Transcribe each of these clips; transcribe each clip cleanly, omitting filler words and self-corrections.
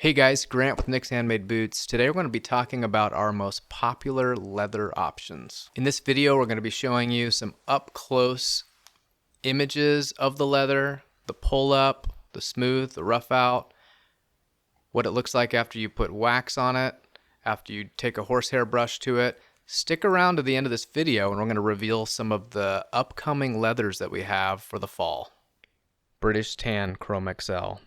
Hey guys, Grant with Nick's Handmade Boots. Today we're going to be talking about our most popular leather options. In this video we're going to be showing you some up close images of the leather, the pull up, the smooth, the rough out, what it looks like after you put wax on it, after you take a horsehair brush to it. Stick around to the end of this video and we're going to reveal some of the upcoming leathers that we have for the fall. British Tan Chromexcel.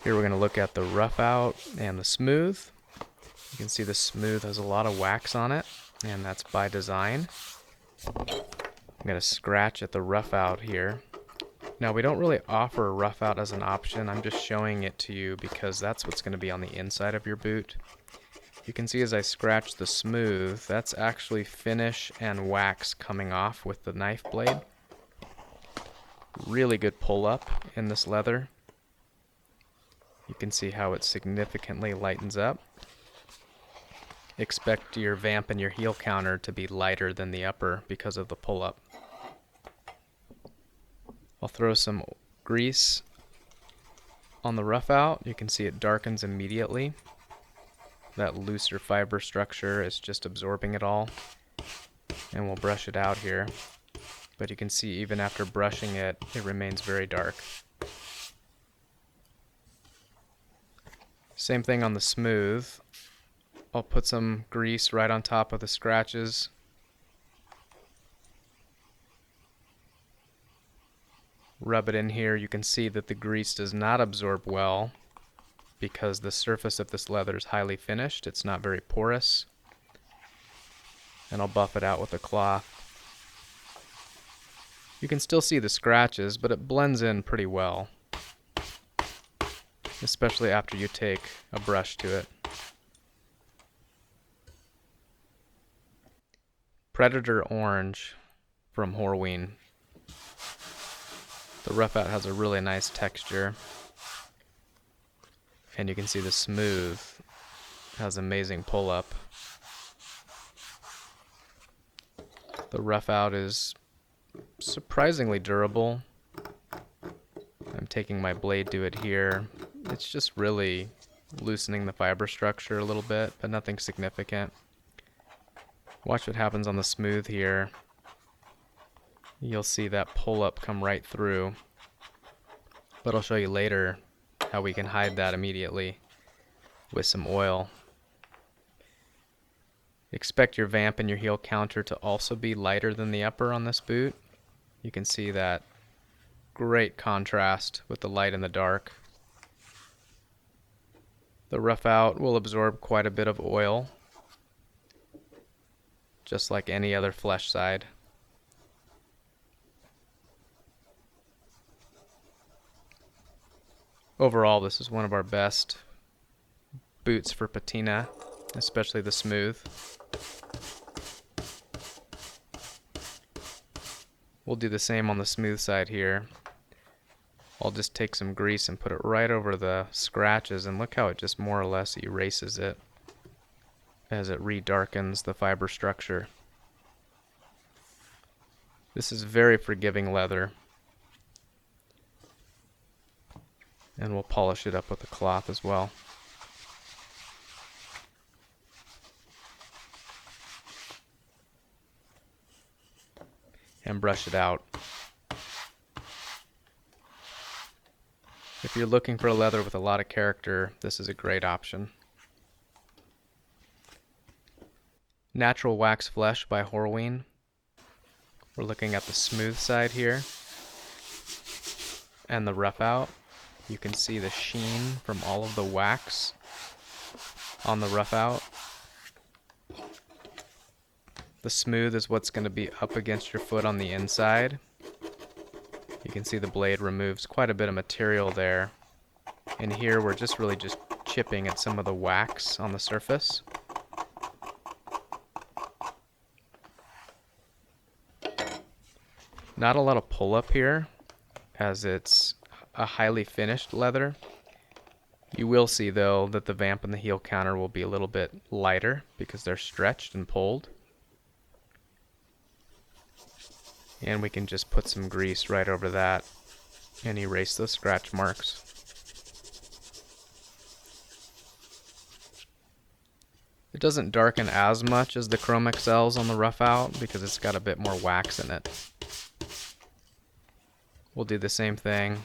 Here we're going to look at the rough out and the smooth. You can see the smooth has a lot of wax on it, and that's by design. I'm going to scratch at the rough out here. Now we don't really offer a rough out as an option. I'm just showing it to you because that's what's going to be on the inside of your boot. You can see as I scratch the smooth, that's actually finish and wax coming off with the knife blade. Really good pull up in this leather. You can see how it significantly lightens up. Expect your vamp and your heel counter to be lighter than the upper because of the pull-up. I'll throw some grease on the rough out. You can see it darkens immediately. That looser fiber structure is just absorbing it all. And we'll brush it out here. But you can see even after brushing it, it remains very dark. Same thing on the smooth. I'll put some grease right on top of the scratches. Rub it in here. You can see that the grease does not absorb well because the surface of this leather is highly finished. It's not very porous. And I'll buff it out with a cloth. You can still see the scratches, but it blends in pretty well, especially after you take a brush to it. Predator Orange from Horween. The rough out has a really nice texture. And you can see the smooth has amazing pull up. The rough out is surprisingly durable. I'm taking my blade to it here. It's just really loosening the fiber structure a little bit, but nothing significant. Watch what happens on the smooth here. You'll see that pull up come right through. But I'll show you later how we can hide that immediately with some oil. Expect your vamp and your heel counter to also be lighter than the upper on this boot. You can see that great contrast with the light and the dark. The rough out will absorb quite a bit of oil, just like any other flesh side. Overall, this is one of our best boots for patina, especially the smooth. We'll do the same on the smooth side here. I'll just take some grease and put it right over the scratches, and look how it just more or less erases it as it re-darkens the fiber structure. This is very forgiving leather. And we'll polish it up with a cloth as well. And brush it out. If you're looking for a leather with a lot of character, this is a great option. Natural Wax Flesh by Horween. We're looking at the smooth side here and the rough out. You can see the sheen from all of the wax on the rough out. The smooth is what's going to be up against your foot on the inside. You can see the blade removes quite a bit of material there. And here we're just really just chipping at some of the wax on the surface. Not a lot of pull up here, as it's a highly finished leather. You will see though that the vamp and the heel counter will be a little bit lighter because they're stretched and pulled. And we can just put some grease right over that and erase those scratch marks. It doesn't darken as much as the Chromexcels on the rough out because it's got a bit more wax in it. We'll do the same thing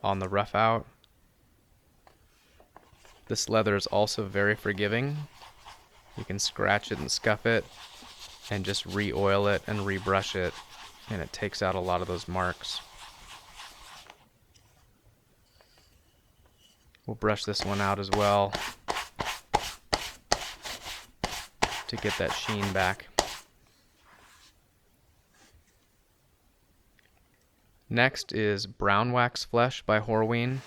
on the rough out. This leather is also very forgiving. You can scratch it and scuff it and just re-oil it and rebrush it, and it takes out a lot of those marks. We'll brush this one out as well to get that sheen back. Next is Brown Wax Flesh by Horween.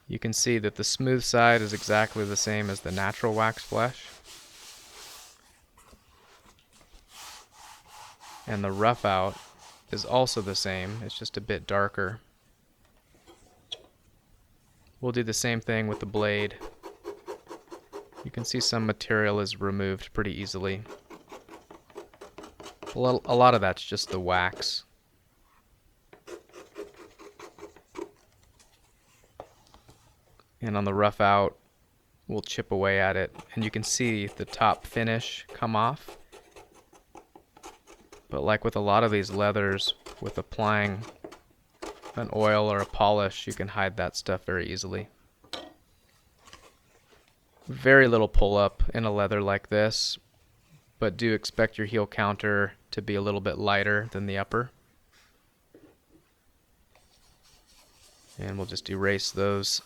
You can see that the smooth side is exactly the same as the natural wax flesh. And the rough out is also the same, it's just a bit darker. We'll do the same thing with the blade. You can see some material is removed pretty easily. A lot of that's just the wax. And on the rough out, we'll chip away at it, and you can see the top finish come off. But like with a lot of these leathers, with applying an oil or a polish, you can hide that stuff very easily. Very little pull-up in a leather like this, but do expect your heel counter to be a little bit lighter than the upper. And we'll just erase those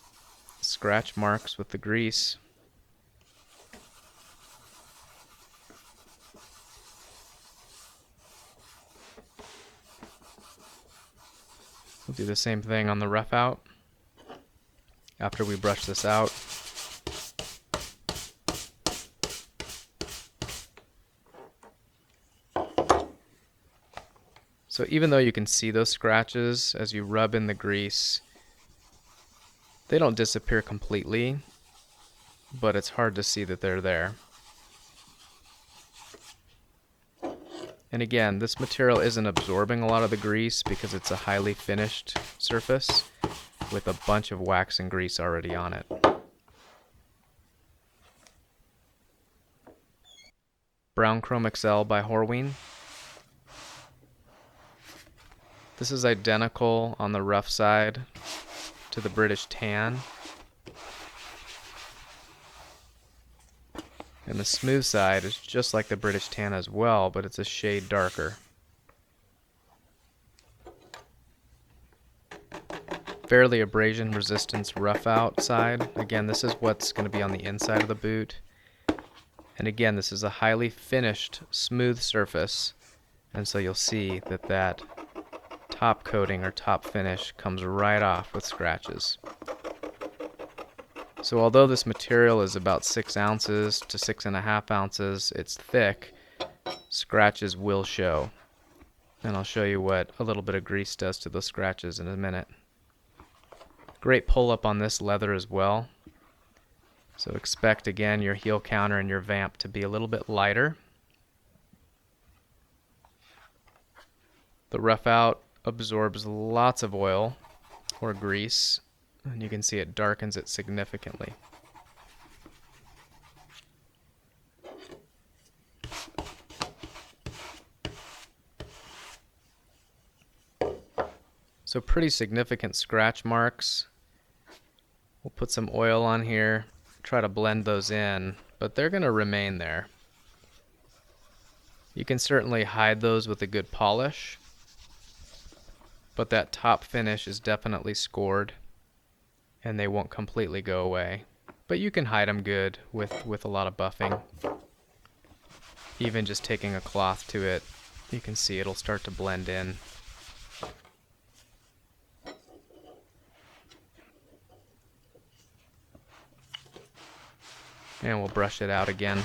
scratch marks with the grease. We'll do the same thing on the rough out after we brush this out. So even though you can see those scratches as you rub in the grease, they don't disappear completely, but it's hard to see that they're there. And again, this material isn't absorbing a lot of the grease because it's a highly finished surface with a bunch of wax and grease already on it. Brown Chromexcel by Horween. This is identical on the rough side to the British Tan. And the smooth side is just like the British Tan as well, but it's a shade darker. Fairly abrasion resistance rough out side. Again, this is what's going to be on the inside of the boot. And again, this is a highly finished, smooth surface. And so you'll see that that top coating or top finish comes right off with scratches. So although this material is about 6 ounces to 6.5 ounces, it's thick, scratches will show. And I'll show you what a little bit of grease does to those scratches in a minute. Great pull-up on this leather as well. So expect again your heel counter and your vamp to be a little bit lighter. The rough out absorbs lots of oil or grease, and you can see it darkens it significantly. So pretty significant scratch marks. We'll put some oil on here, try to blend those in, but they're going to remain there. You can certainly hide those with a good polish, but that top finish is definitely scored and they won't completely go away. But you can hide them good with a lot of buffing. Even just taking a cloth to it, you can see it'll start to blend in. And we'll brush it out again.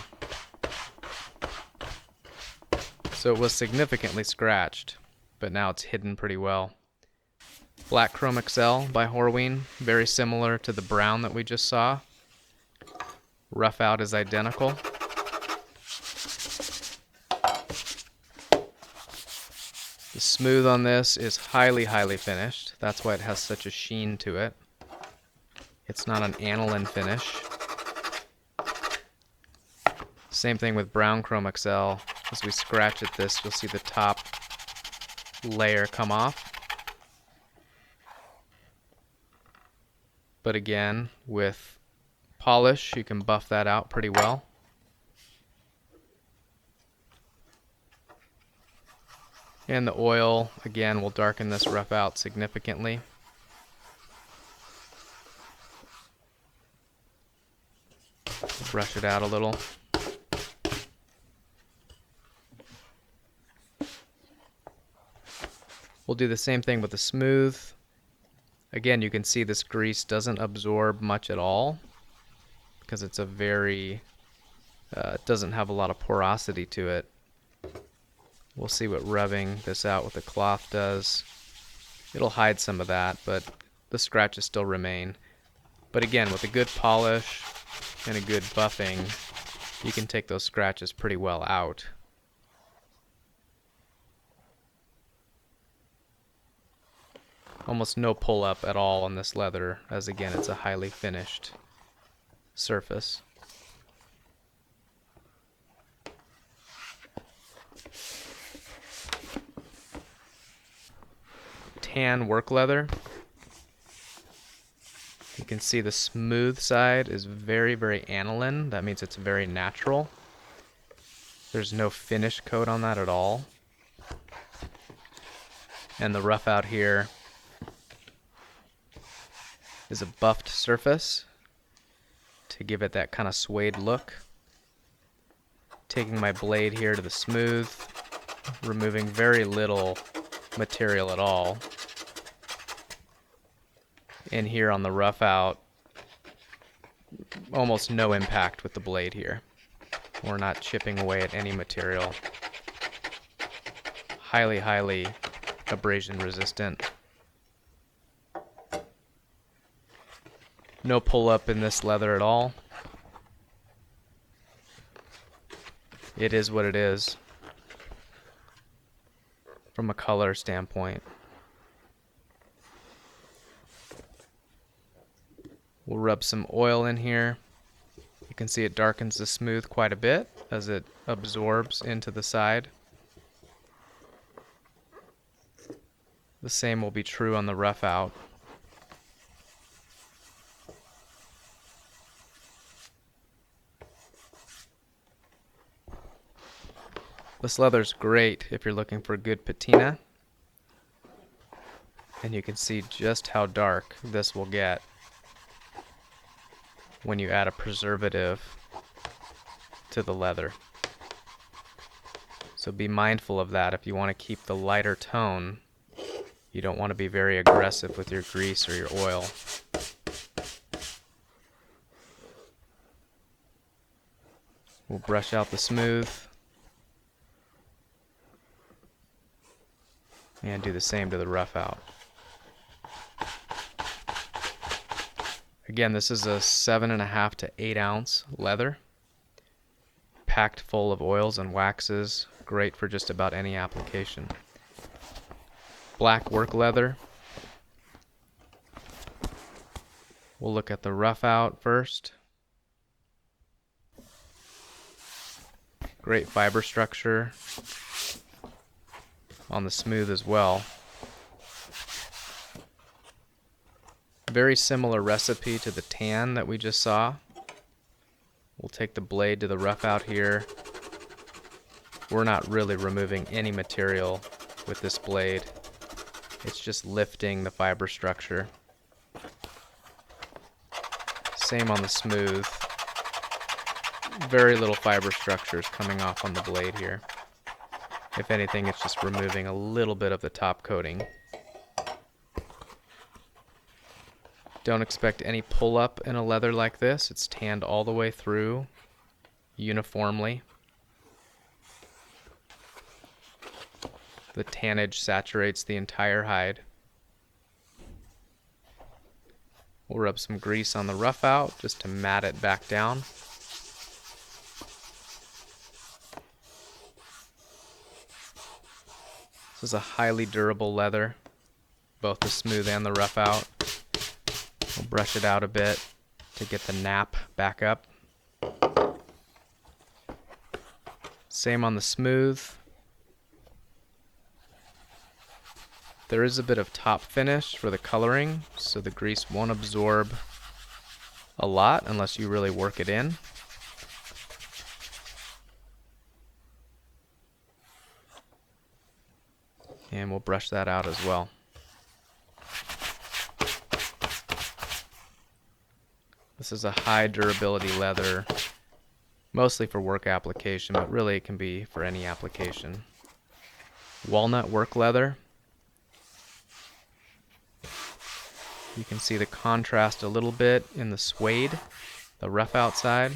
So it was significantly scratched, but now it's hidden pretty well. Black Chromexcel by Horween, very similar to the brown that we just saw. Rough out is identical. The smooth on this is highly, highly finished. That's why it has such a sheen to it. It's not an aniline finish. Same thing with brown Chromexcel. As we scratch at this, you'll see the top layer come off. But again, with polish, you can buff that out pretty well. And the oil, again, will darken this rough out significantly. Brush it out a little. We'll do the same thing with the smooth. Again, you can see this grease doesn't absorb much at all because it's a very, it doesn't have a lot of porosity to it. We'll see what rubbing this out with a cloth does. It'll hide some of that, but the scratches still remain. But again, with a good polish and a good buffing, you can take those scratches pretty well out. Almost no pull up at all on this leather, as again, it's a highly finished surface. Tan work leather. You can see the smooth side is very, very aniline. That means it's very natural. There's no finish coat on that at all. And the rough out here is a buffed surface to give it that kind of suede look. Taking my blade here to the smooth, removing very little material at all. And here on the rough out, almost no impact with the blade here. We're not chipping away at any material. Highly, highly abrasion resistant. No pull up in this leather at all. It is what it is from a color standpoint. We'll rub some oil in here. You can see it darkens the smooth quite a bit as it absorbs into the side. The same will be true on the rough out. This leather's great if you're looking for good patina. And you can see just how dark this will get when you add a preservative to the leather. So be mindful of that. If you want to keep the lighter tone, you don't want to be very aggressive with your grease or your oil. We'll brush out the smooth and do the same to the rough out. Again, this is a 7.5 to 8 ounce leather, packed full of oils and waxes, great for just about any application. Black work leather. We'll look at the rough out first. Great fiber structure on the smooth as well. Very similar recipe to the tan that we just saw. We'll take the blade to the rough out here. We're not really removing any material with this blade. It's just lifting the fiber structure. Same on the smooth. Very little fiber structure is coming off on the blade here. If anything, it's just removing a little bit of the top coating. Don't expect any pull up in a leather like this. It's tanned all the way through uniformly. The tannage saturates the entire hide. We'll rub some grease on the rough out just to mat it back down. This is a highly durable leather, both the smooth and the rough out. We'll brush it out a bit to get the nap back up. Same on the smooth. There is a bit of top finish for the coloring, so the grease won't absorb a lot unless you really work it in. And we'll brush that out as well. This is a high durability leather, mostly for work application, but really it can be for any application. Walnut work leather. You can see the contrast a little bit in the suede, the rough outside.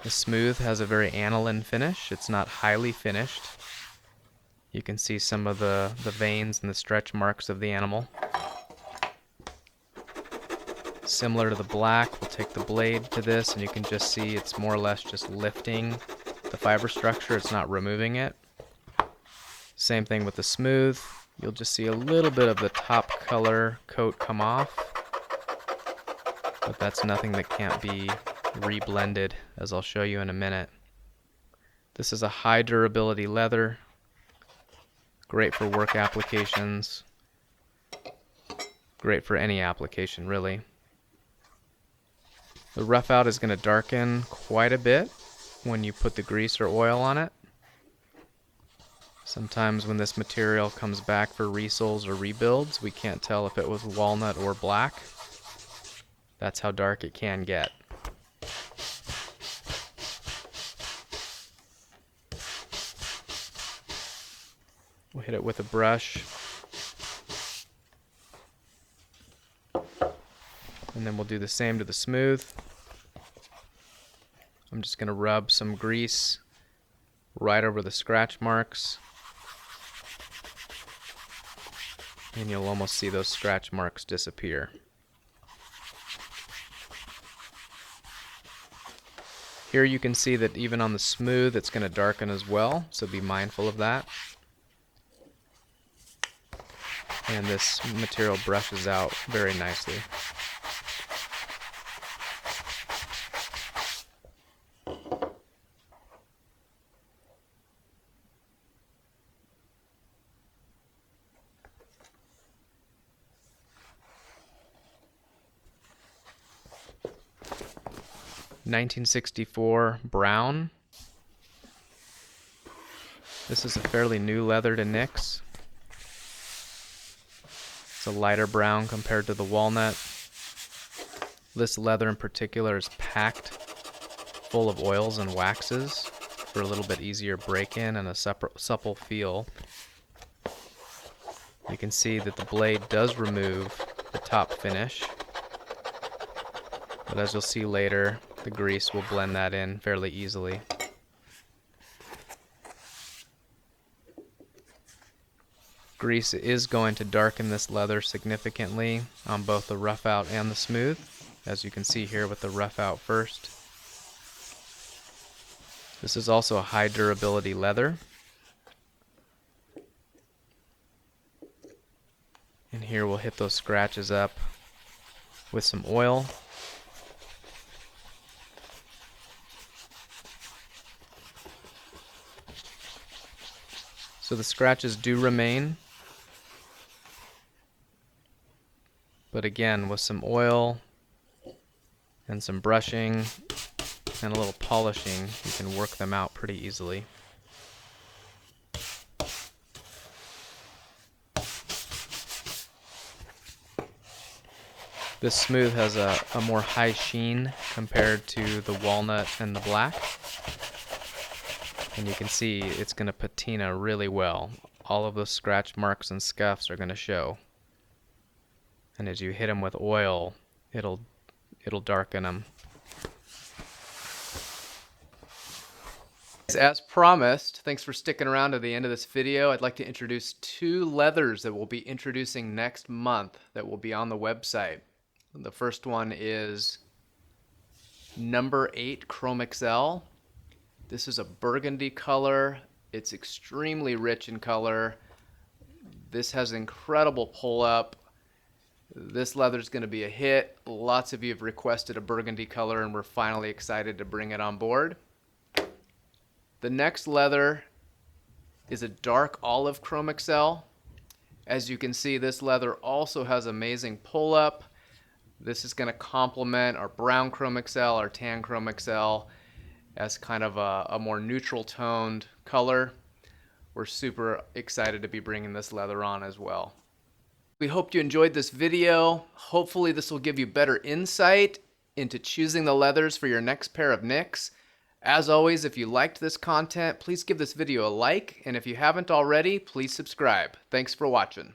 The smooth has a very aniline finish. It's not highly finished. You can see some of the veins and the stretch marks of the animal. Similar to the black, we'll take the blade to this and you can just see it's more or less just lifting the fiber structure. It's not removing it. Same thing with the smooth. You'll just see a little bit of the top color coat come off, but that's nothing that can't be reblended, as I'll show you in a minute. This is a high durability leather, great for work applications, great for any application really. The rough out is going to darken quite a bit when you put the grease or oil on it. Sometimes when this material comes back for resoles or rebuilds, we can't tell if it was walnut or black. That's how dark it can get. We'll hit it with a brush. And then we'll do the same to the smooth. I'm just going to rub some grease right over the scratch marks. And you'll almost see those scratch marks disappear. Here you can see that even on the smooth it's going to darken as well, so be mindful of that. And this material brushes out very nicely. $1964 brown. This is a fairly new leather to Nix. It's a lighter brown compared to the walnut. This leather in particular is packed full of oils and waxes for a little bit easier break-in and a supple feel. You can see that the blade does remove the top finish, but as you'll see later, the grease will blend that in fairly easily. Grease is going to darken this leather significantly on both the rough out and the smooth, as you can see here with the rough out first. This is also a high durability leather. And here we'll hit those scratches up with some oil. So the scratches do remain, but again, with some oil and some brushing and a little polishing, you can work them out pretty easily. This smooth has a more high sheen compared to the walnut and the black. And you can see it's going to patina really well. All of those scratch marks and scuffs are going to show. And as you hit them with oil, it'll darken them. As promised, thanks for sticking around to the end of this video. I'd like to introduce two leathers that we'll be introducing next month that will be on the website. The first one is number 8 Chromexcel. This is a burgundy color. It's extremely rich in color. This has incredible pull up. This leather is going to be a hit. Lots of you have requested a burgundy color and we're finally excited to bring it on board. The next leather is a dark olive Chromexcel. As you can see, this leather also has amazing pull-up. This is going to complement our brown Chromexcel, our tan Chromexcel, as kind of a more neutral toned color. We're super excited to be bringing this leather on as well. We hope you enjoyed this video. Hopefully this will give you better insight into choosing the leathers for your next pair of Nicks. As always, if you liked this content, please give this video a like, and if you haven't already, please subscribe. Thanks for watching.